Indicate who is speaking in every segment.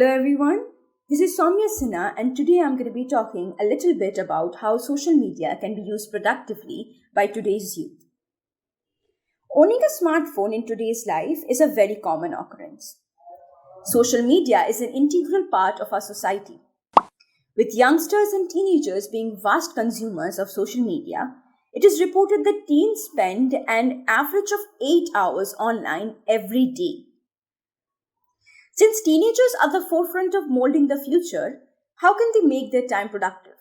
Speaker 1: Hello everyone, this is Saumya Sinha and today I'm going to be talking a little bit about how social media can be used productively by today's youth. Owning a smartphone in today's life is a very common occurrence. Social media is an integral part of our society. With youngsters and teenagers being vast consumers of social media, it is reported that teens spend an average of 8 hours online every day. Since teenagers are the forefront of molding the future, how can they make their time productive?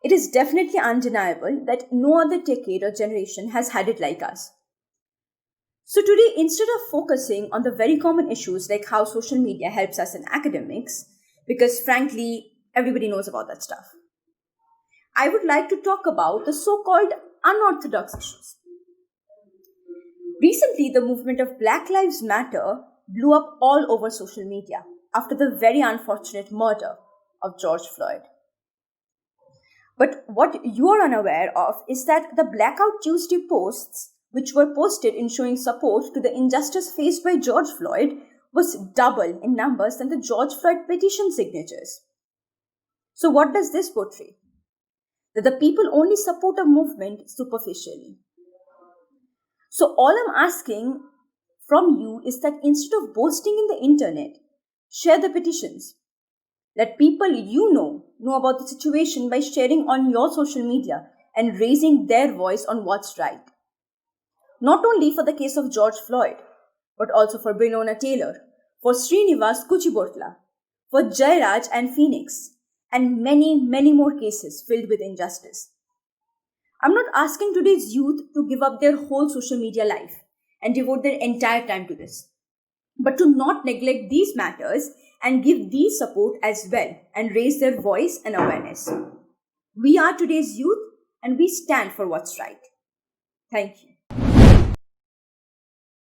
Speaker 1: It is definitely undeniable that no other decade or generation has had it like us. So today, instead of focusing on the very common issues like how social media helps us in academics, because frankly, everybody knows about that stuff, I would like to talk about the so-called unorthodox issues. Recently, the movement of Black Lives Matter blew up all over social media after the very unfortunate murder of George Floyd. But what you are unaware of is that the Blackout Tuesday posts, which were posted in showing support to the injustice faced by George Floyd, was double in numbers than the George Floyd petition signatures. So what does this portray? That the people only support a movement superficially. So all I'm asking from you is that instead of boasting in the internet, share the petitions. Let people you know about the situation by sharing on your social media and raising their voice on what's right. Not only for the case of George Floyd, but also for Breonna Taylor, for Srinivas Kuchibhotla, for Jairaj and Phoenix, and many, many more cases filled with injustice. I'm not asking today's youth to give up their whole social media life and devote their entire time to this, but to not neglect these matters and give these support as well and raise their voice and awareness. We are today's youth and we stand for what's right. Thank you.